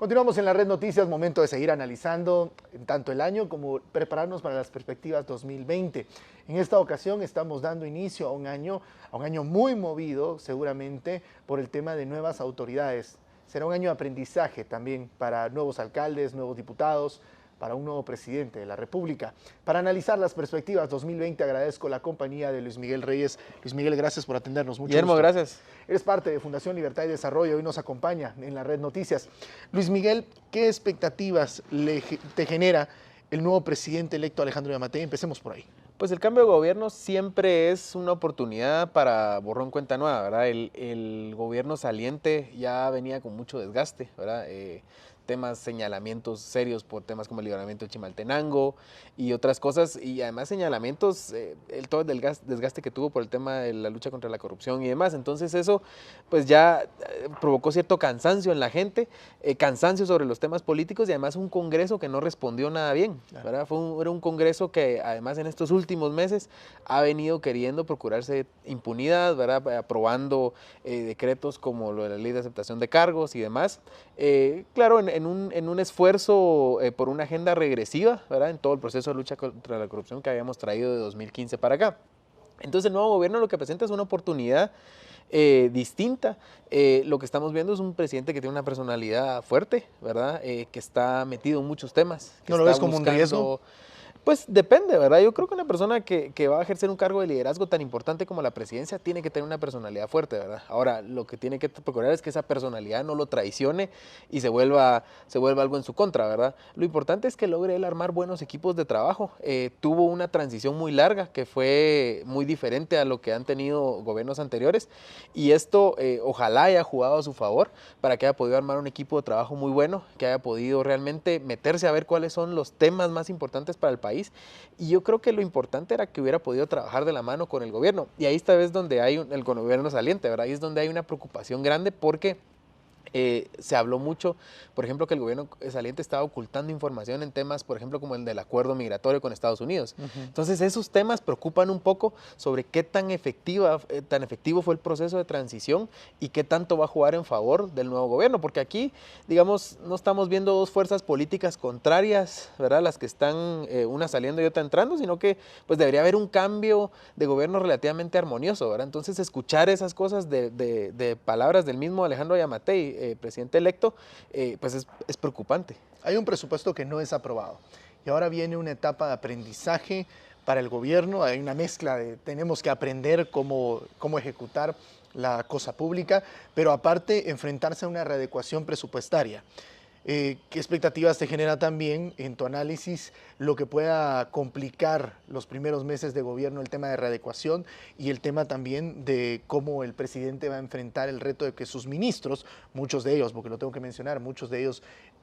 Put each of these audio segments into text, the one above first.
Continuamos en la Red Noticias, momento de seguir analizando tanto el año como prepararnos para las perspectivas 2020. En esta ocasión estamos dando inicio a un año muy movido, seguramente, por el tema de nuevas autoridades. Será un año de aprendizaje también para nuevos alcaldes, nuevos diputados, para un nuevo presidente de la República. Para analizar las perspectivas 2020 agradezco la compañía de Luis Miguel Reyes. Luis Miguel, gracias por atendernos. Mucho Guillermo, gusto. gracias. Eres parte de Fundación Libertad y Desarrollo, hoy nos acompaña en la Red Noticias. Luis Miguel, ¿qué expectativas te genera el nuevo presidente electo Alejandro Yamatei? Empecemos por ahí. Pues el cambio de gobierno siempre es una oportunidad para borrón cuenta nueva, ¿verdad? El gobierno saliente ya venía con mucho desgaste, ¿verdad? Temas, señalamientos serios por temas como el libramiento de Chimaltenango y otras cosas, y además señalamientos, todo el desgaste que tuvo por el tema de la lucha contra la corrupción y demás. Entonces eso pues ya provocó cierto cansancio en la gente, cansancio sobre los temas políticos y además un Congreso que no respondió nada bien, ¿verdad? Era un Congreso que además en estos últimos meses ha venido queriendo procurarse impunidad, ¿verdad? Aprobando decretos como lo de la ley de aceptación de cargos y demás. Claro, en un esfuerzo por una agenda regresiva, ¿verdad? En todo el proceso de lucha contra la corrupción que habíamos traído de 2015 para acá. Entonces el nuevo gobierno lo que presenta es una oportunidad distinta. Lo que estamos viendo es un presidente que tiene una personalidad fuerte, ¿verdad? Que está metido en muchos temas. ¿No lo ves como un riesgo? Pues depende, ¿verdad? Yo creo que una persona que va a ejercer un cargo de liderazgo tan importante como la presidencia tiene que tener una personalidad fuerte, ¿verdad? Ahora, lo que tiene que procurar es que esa personalidad no lo traicione y se vuelva algo en su contra, ¿verdad? Lo importante es que logre él armar buenos equipos de trabajo. Tuvo una transición muy larga que fue muy diferente a lo que han tenido gobiernos anteriores y esto ojalá haya jugado a su favor para que haya podido armar un equipo de trabajo muy bueno, que haya podido realmente meterse a ver cuáles son los temas más importantes para el país. Y yo creo que lo importante era que hubiera podido trabajar de la mano con el gobierno. Y ahí esta vez donde hay el gobierno saliente, ¿verdad? Ahí es donde hay una preocupación grande porque se habló mucho, por ejemplo, que el gobierno saliente estaba ocultando información en temas, por ejemplo, como el del acuerdo migratorio con Estados Unidos. Entonces, esos temas preocupan un poco sobre qué tan efectivo fue el proceso de transición y qué tanto va a jugar en favor del nuevo gobierno, porque aquí, digamos, no estamos viendo dos fuerzas políticas contrarias, ¿verdad? Las que están una saliendo y otra entrando, sino que pues debería haber un cambio de gobierno relativamente armonioso, ¿verdad? Entonces, escuchar esas cosas de palabras del mismo Alejandro Yamatei, presidente electo, pues es preocupante. Hay un presupuesto que no es aprobado y ahora viene una etapa de aprendizaje para el gobierno. Hay una mezcla de tenemos que aprender cómo ejecutar la cosa pública, pero aparte enfrentarse a una readecuación presupuestaria. ¿Qué expectativas te genera también en tu análisis lo que pueda complicar los primeros meses de gobierno, el tema de readecuación y el tema también de cómo el presidente va a enfrentar el reto de que sus ministros, muchos de ellos, porque lo tengo que mencionar, muchos de ellos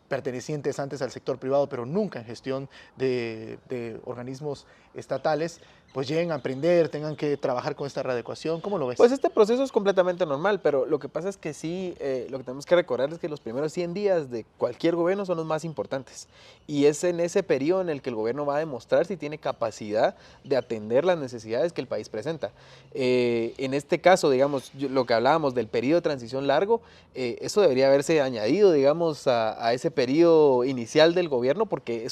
pertenecientes antes al sector privado, pero nunca en gestión de organismos estatales, pues lleguen a aprender, tengan que trabajar con esta readecuación? ¿Cómo lo ves? Pues este proceso es completamente normal, pero lo que pasa es que sí, lo que tenemos que recordar es que los primeros 100 días de cualquier gobierno son los más importantes. Y es en ese periodo en el que el gobierno va a demostrar si tiene capacidad de atender las necesidades que el país presenta. En este caso, digamos, lo que hablábamos del periodo de transición largo, eso debería haberse añadido, digamos, a ese periodo inicial del gobierno, porque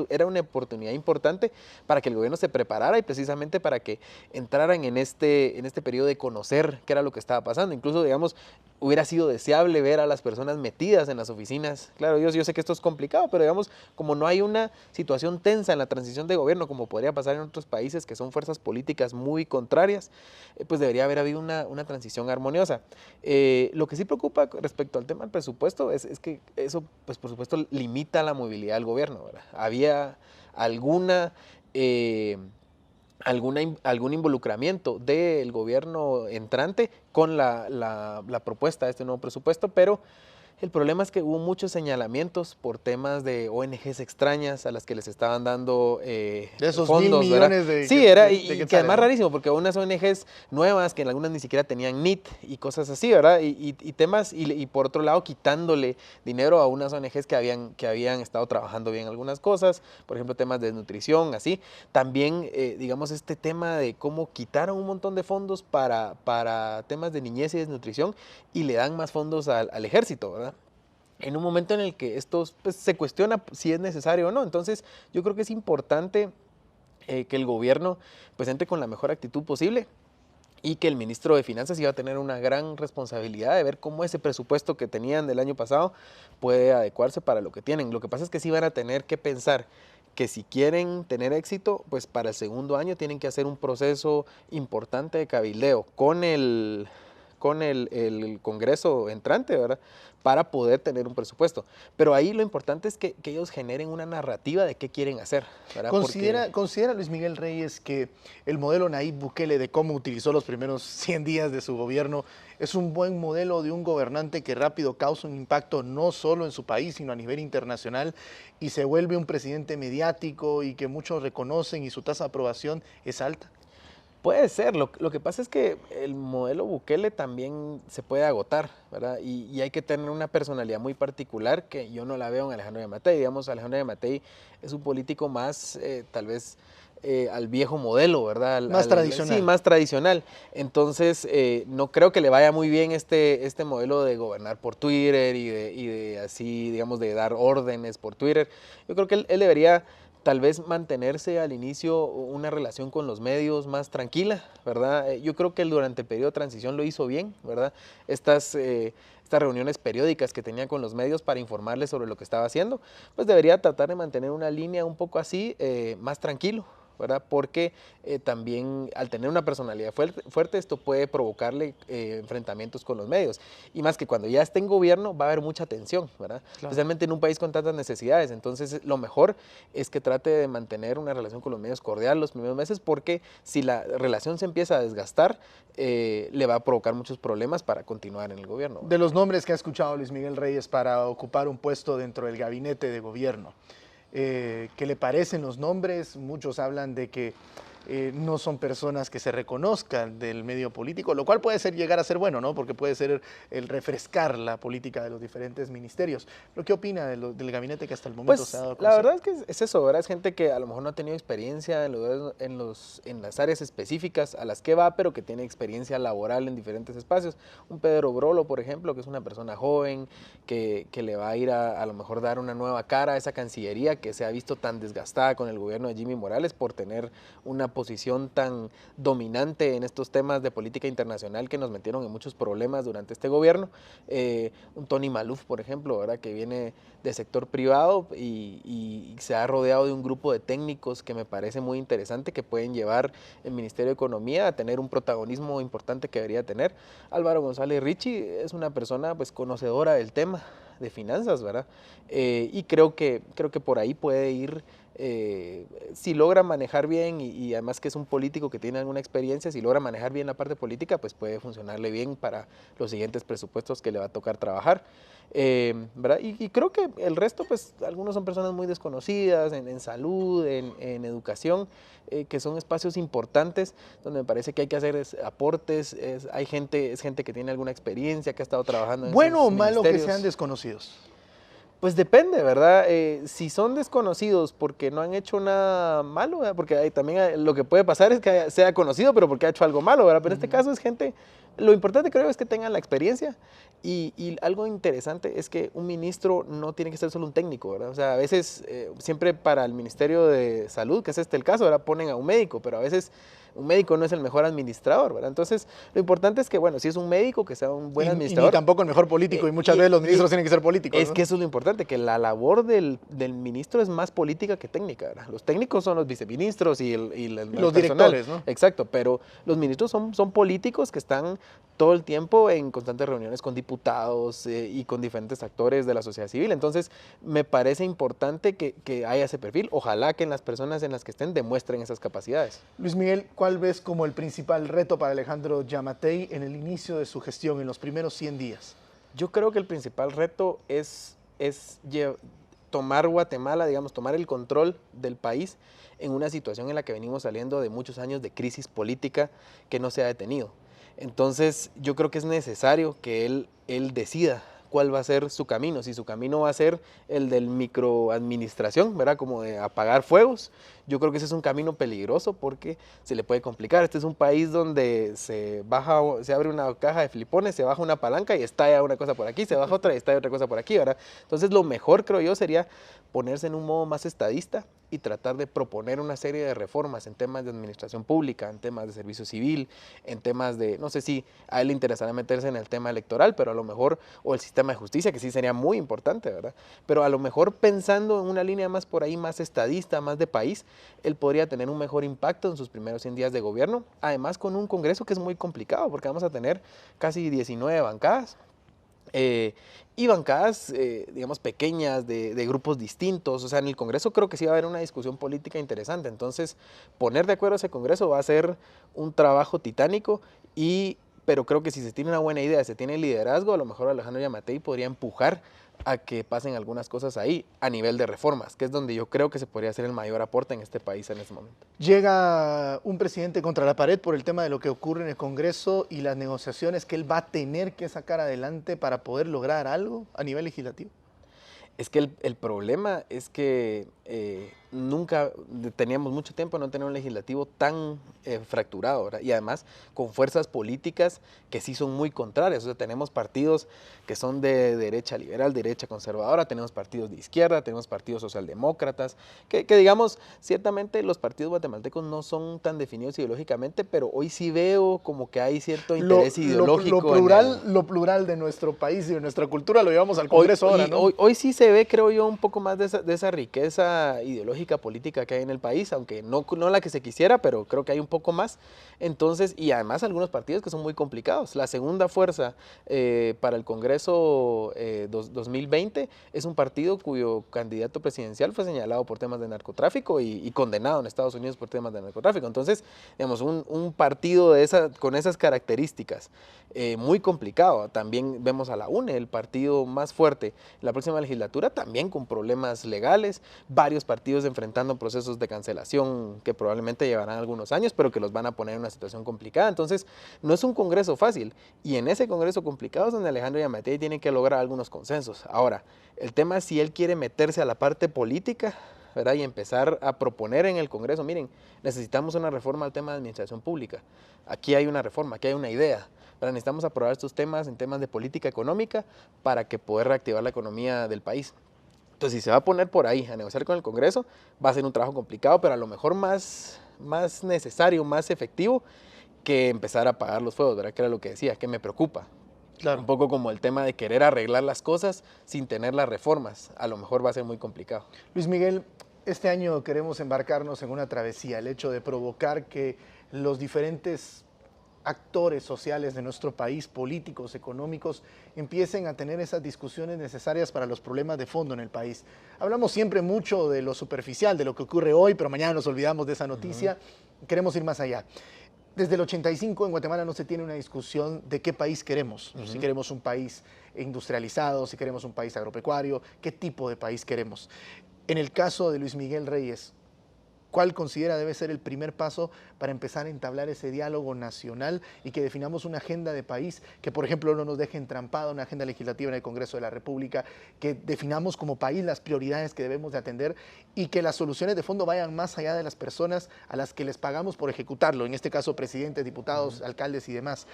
era una oportunidad importante para que el gobierno se preparara y precisamente para que entraran en este periodo de conocer qué era lo que estaba pasando. Incluso, digamos, hubiera sido deseable ver a las personas metidas en las oficinas. Claro, yo sé que esto es complicado, pero digamos, como no hay una situación tensa en la transición de gobierno, como podría pasar en otros países que son fuerzas políticas muy contrarias, pues debería haber habido una transición armoniosa. Lo que sí preocupa respecto al tema del presupuesto es que eso, pues por supuesto, limita la movilidad del gobierno, ¿verdad? Había algún involucramiento del gobierno entrante con la propuesta de este nuevo presupuesto, pero el problema es que hubo muchos señalamientos por temas de ONGs extrañas a las que les estaban dando de esos fondos, 1.000 ¿verdad? millones de Sí, quetzales, que además ¿no? rarísimo, porque unas ONGs nuevas que en algunas ni siquiera tenían NIT y cosas así, ¿verdad? Y temas, y por otro lado quitándole dinero a unas ONGs que habían estado trabajando bien algunas cosas, por ejemplo temas de nutrición, así. También, digamos, este tema de cómo quitaron un montón de fondos para temas de niñez y desnutrición y le dan más fondos al ejército, ¿verdad? en un momento en el que esto pues, se cuestiona si es necesario o no. Entonces, yo creo que es importante que el gobierno pues entre con la mejor actitud posible y que el ministro de Finanzas iba a tener una gran responsabilidad de ver cómo ese presupuesto que tenían del año pasado puede adecuarse para lo que tienen. Lo que pasa es que sí van a tener que pensar que si quieren tener éxito, pues para el segundo año tienen que hacer un proceso importante de cabildeo con el Congreso entrante, ¿verdad? Para poder tener un presupuesto. Pero ahí lo importante es que ellos generen una narrativa de qué quieren hacer, ¿verdad? ¿Considera Luis Miguel Reyes que el modelo Nayib Bukele de cómo utilizó los primeros 100 días de su gobierno es un buen modelo de un gobernante que rápido causa un impacto no solo en su país, sino a nivel internacional y se vuelve un presidente mediático y que muchos reconocen y su tasa de aprobación es alta? Puede ser, lo que pasa es que el modelo Bukele también se puede agotar, ¿verdad? Y hay que tener una personalidad muy particular que yo no la veo en Alejandro Yamatei. Digamos, Alejandro Yamatei es un político más, tal vez, al viejo modelo, ¿verdad? Más tradicional. Sí, más tradicional. Entonces, no creo que le vaya muy bien este modelo de gobernar por Twitter y de así, digamos, de dar órdenes por Twitter. Yo creo que él debería tal vez mantenerse al inicio una relación con los medios más tranquila, ¿verdad? Yo creo que él durante el periodo de transición lo hizo bien, ¿verdad? Estas reuniones periódicas que tenía con los medios para informarles sobre lo que estaba haciendo, pues debería tratar de mantener una línea un poco así, más tranquilo, ¿verdad? Porque también al tener una personalidad fuerte, esto puede provocarle enfrentamientos con los medios. Y más que cuando ya esté en gobierno va a haber mucha tensión, ¿verdad? Claro. Especialmente en un país con tantas necesidades. Entonces lo mejor es que trate de mantener una relación con los medios cordial los primeros meses, porque si la relación se empieza a desgastar, le va a provocar muchos problemas para continuar en el gobierno. De los nombres que ha escuchado Luis Miguel Reyes para ocupar un puesto dentro del gabinete de gobierno, ¿qué le parecen los nombres? Muchos hablan de que no son personas que se reconozcan del medio político, lo cual puede llegar a ser bueno, ¿no? Porque puede ser el refrescar la política de los diferentes ministerios. ¿Pero qué opina del gabinete que hasta el momento se ha dado a conocer? La verdad es que es eso, ¿verdad? Es gente que a lo mejor no ha tenido experiencia en las áreas específicas a las que va, pero que tiene experiencia laboral en diferentes espacios. Un Pedro Brolo, por ejemplo, que es una persona joven, que le va a ir a lo mejor dar una nueva cara a esa Cancillería que se ha visto tan desgastada con el gobierno de Jimmy Morales por tener una posición tan dominante en estos temas de política internacional que nos metieron en muchos problemas durante este gobierno. Un Tony Maluf, por ejemplo, ¿verdad? Que viene del sector privado y se ha rodeado de un grupo de técnicos que me parece muy interesante, que pueden llevar el Ministerio de Economía a tener un protagonismo importante que debería tener. Álvaro González Richie es una persona pues conocedora del tema de finanzas, ¿verdad? Y creo que por ahí puede ir, si logra manejar bien y además que es un político que tiene alguna experiencia, si logra manejar bien la parte política, pues puede funcionarle bien para los siguientes presupuestos que le va a tocar trabajar. ¿Verdad? Y creo que el resto, pues algunos son personas muy desconocidas en salud, en educación, que son espacios importantes donde me parece que hay que hacer aportes. Es gente que tiene alguna experiencia, que ha estado trabajando en ¿Bueno o esos malo que ministerios. sean desconocidos? Pues depende, ¿verdad? Si son desconocidos porque no han hecho nada malo, ¿verdad? Porque también lo que puede pasar es que sea conocido, pero porque ha hecho algo malo, ¿verdad? Pero en este caso es gente, lo importante creo es que tengan la experiencia y algo interesante es que un ministro no tiene que ser solo un técnico, ¿verdad? O sea, a veces, siempre para el Ministerio de Salud, que es el caso, ¿verdad? Ponen a un médico, pero a veces un médico no es el mejor administrador, ¿verdad? Entonces, lo importante es que, bueno, si es un médico, que sea un buen administrador. Y ni tampoco el mejor político, y muchas veces los ministros tienen que ser políticos, Es ¿no? que eso es lo importante, que la labor del ministro es más política que técnica, ¿verdad? Los técnicos son los viceministros y los directores, ¿no? Exacto, pero los ministros son políticos que están todo el tiempo en constantes reuniones con diputados y con diferentes actores de la sociedad civil. Entonces, me parece importante que haya ese perfil. Ojalá que en las personas en las que estén demuestren esas capacidades. Luis Miguel, ¿cuál ves como el principal reto para Alejandro Yamatei en el inicio de su gestión, en los primeros 100 días? Yo creo que el principal reto es tomar Guatemala, digamos, tomar el control del país en una situación en la que venimos saliendo de muchos años de crisis política que no se ha detenido. Entonces, yo creo que es necesario que él decida cuál va a ser su camino. Si su camino va a ser el del microadministración, ¿verdad? Como de apagar fuegos. Yo creo que ese es un camino peligroso porque se le puede complicar. Este es un país donde se abre una caja de flipones, se baja una palanca y estalla una cosa por aquí, se baja otra y estalla otra cosa por aquí, ¿verdad? Entonces lo mejor, creo yo, sería ponerse en un modo más estadista y tratar de proponer una serie de reformas en temas de administración pública, en temas de servicio civil, en temas de, no sé si a él le interesará meterse en el tema electoral, pero a lo mejor, o el sistema de justicia, que sí sería muy importante, ¿verdad? Pero a lo mejor pensando en una línea más por ahí, más estadista, más de país, él podría tener un mejor impacto en sus primeros 100 días de gobierno, además con un Congreso que es muy complicado, porque vamos a tener casi 19 bancadas, y bancadas, digamos, pequeñas, de grupos distintos. O sea, en el Congreso creo que sí va a haber una discusión política interesante. Entonces, poner de acuerdo a ese Congreso va a ser un trabajo titánico, pero creo que si se tiene una buena idea, se tiene liderazgo, a lo mejor Alejandro Yamatei podría empujar a que pasen algunas cosas ahí a nivel de reformas, que es donde yo creo que se podría hacer el mayor aporte en este país en este momento. Llega un presidente contra la pared por el tema de lo que ocurre en el Congreso y las negociaciones que él va a tener que sacar adelante para poder lograr algo a nivel legislativo. Es que el problema es que nunca teníamos mucho tiempo no tener un legislativo tan fracturado, ¿verdad? Y además con fuerzas políticas que sí son muy contrarias. O sea, tenemos partidos que son de derecha liberal, derecha conservadora, tenemos partidos de izquierda, tenemos partidos socialdemócratas, que digamos, ciertamente los partidos guatemaltecos no son tan definidos ideológicamente, pero hoy sí veo como que hay cierto interés ideológico. Lo plural de nuestro país y de nuestra cultura lo llevamos al Congreso ahora, ¿no? Hoy sí se ve, creo yo, un poco más de esa riqueza ideológica política que hay en el país, aunque no la que se quisiera, pero creo que hay un poco más. Entonces, y además algunos partidos que son muy complicados. La segunda fuerza para el Congreso 2020 es un partido cuyo candidato presidencial fue señalado por temas de narcotráfico y condenado en Estados Unidos por temas de narcotráfico. Entonces, digamos, un partido con esas características, muy complicado. También vemos a la UNE, el partido más fuerte en la próxima legislatura, también con problemas legales, varios partidos enfrentando procesos de cancelación que probablemente llevarán algunos años, pero que los van a poner en una situación complicada. Entonces, no es un Congreso fácil, y en ese Congreso complicado es donde Alejandro Yamatei tiene que lograr algunos consensos. Ahora, el tema es si él quiere meterse a la parte política, ¿verdad? Y empezar a proponer en el Congreso, miren, necesitamos una reforma al tema de administración pública. Aquí hay una reforma, aquí hay una idea. ¿Verdad? Necesitamos aprobar estos temas en temas de política económica para que poder reactivar la economía del país. Entonces, si se va a poner por ahí a negociar con el Congreso, va a ser un trabajo complicado, pero a lo mejor más necesario, más efectivo que empezar a apagar los fuegos, ¿verdad? Que era lo que decía, que me preocupa. Claro. Un poco como el tema de querer arreglar las cosas sin tener las reformas. A lo mejor va a ser muy complicado. Luis Miguel, este año queremos embarcarnos en una travesía, el hecho de provocar que los diferentes actores sociales de nuestro país, políticos, económicos, empiecen a tener esas discusiones necesarias para los problemas de fondo en el país. Hablamos siempre mucho de lo superficial, de lo que ocurre hoy, pero mañana nos olvidamos de esa noticia. Queremos ir más allá. Desde el 85 en Guatemala no se tiene una discusión de qué país queremos. Si queremos un país industrializado, si queremos un país agropecuario, qué tipo de país queremos. En el caso de Luis Miguel Reyes, ¿cuál considera debe ser el primer paso para empezar a entablar ese diálogo nacional y que definamos una agenda de país que, por ejemplo, no nos deje entrampada una agenda legislativa en el Congreso de la República, que definamos como país las prioridades que debemos de atender y que las soluciones de fondo vayan más allá de las personas a las que les pagamos por ejecutarlo, en este caso presidentes, diputados, alcaldes y demás?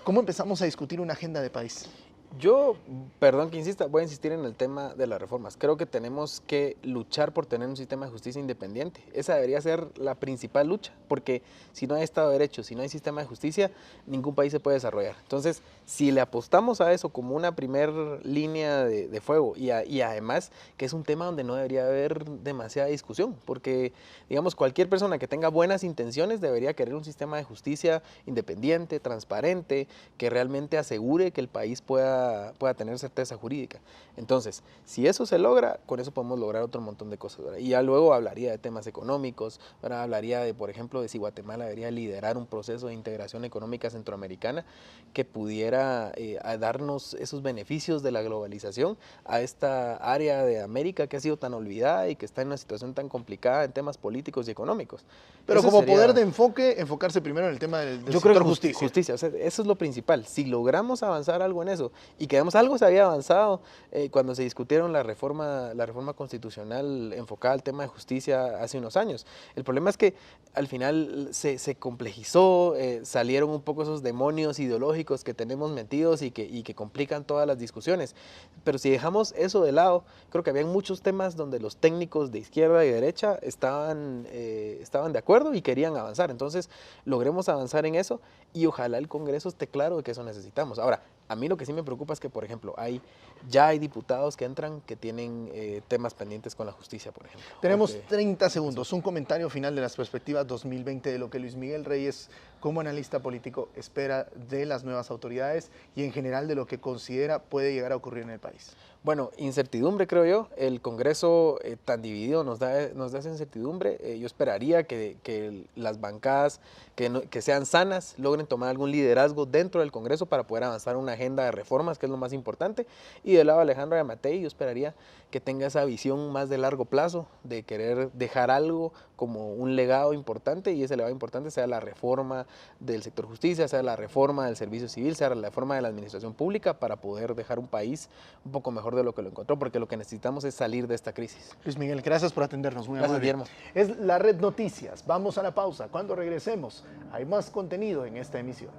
¿Cómo empezamos a discutir una agenda de país? Yo, perdón que insista, voy a insistir en el tema de las reformas. Creo que tenemos que luchar por tener un sistema de justicia independiente. Esa debería ser la principal lucha, porque si no hay Estado de Derecho, si no hay sistema de justicia, ningún país se puede desarrollar. Entonces, si le apostamos a eso como una primer línea de fuego y además que es un tema donde no debería haber demasiada discusión, porque, digamos, cualquier persona que tenga buenas intenciones debería querer un sistema de justicia independiente, transparente, que realmente asegure que el país pueda tener certeza jurídica. Entonces, si eso se logra, con eso podemos lograr otro montón de cosas, ¿verdad? Y ya luego hablaría de temas económicos, ¿verdad? Hablaría de, por ejemplo, de si Guatemala debería liderar un proceso de integración económica centroamericana que pudiera darnos esos beneficios de la globalización a esta área de América que ha sido tan olvidada y que está en una situación tan complicada en temas políticos y económicos. Pero eso como sería poder de enfoque, enfocarse primero en el tema del yo creo que justicia, o sea, eso es lo principal. Si logramos avanzar algo en eso, y que digamos, algo se había avanzado cuando se discutieron la reforma constitucional enfocada al tema de justicia hace unos años. El problema es que al final se complejizó, salieron un poco esos demonios ideológicos que tenemos metidos y que complican todas las discusiones. Pero si dejamos eso de lado, creo que había muchos temas donde los técnicos de izquierda y derecha estaban de acuerdo y querían avanzar. Entonces, logremos avanzar en eso y ojalá el Congreso esté claro de que eso necesitamos. Ahora, a mí lo que sí me preocupa es que, por ejemplo, ya hay diputados que entran que tienen temas pendientes con la justicia, por ejemplo. Tenemos 30 segundos. Un comentario final de las perspectivas 2020 de lo que Luis Miguel Reyes, como analista político, espera de las nuevas autoridades y en general de lo que considera puede llegar a ocurrir en el país. Bueno, incertidumbre creo yo. El Congreso tan dividido nos da esa incertidumbre. Yo esperaría que las bancadas que sean sanas logren tomar algún liderazgo dentro del Congreso para poder avanzar una agenda de reformas, que es lo más importante. Y del lado de Alejandro Yamatei, yo esperaría que tenga esa visión más de largo plazo, de querer dejar algo como un legado importante, y ese legado importante sea la reforma del sector justicia, sea la reforma del servicio civil, sea la reforma de la administración pública, para poder dejar un país un poco mejor de lo que lo encontró, porque lo que necesitamos es salir de esta crisis. Luis Miguel, gracias por atendernos. Muy Gracias, amable. Guillermo. Es La Red Noticias. Vamos a la pausa. Cuando regresemos, hay más contenido en esta emisión.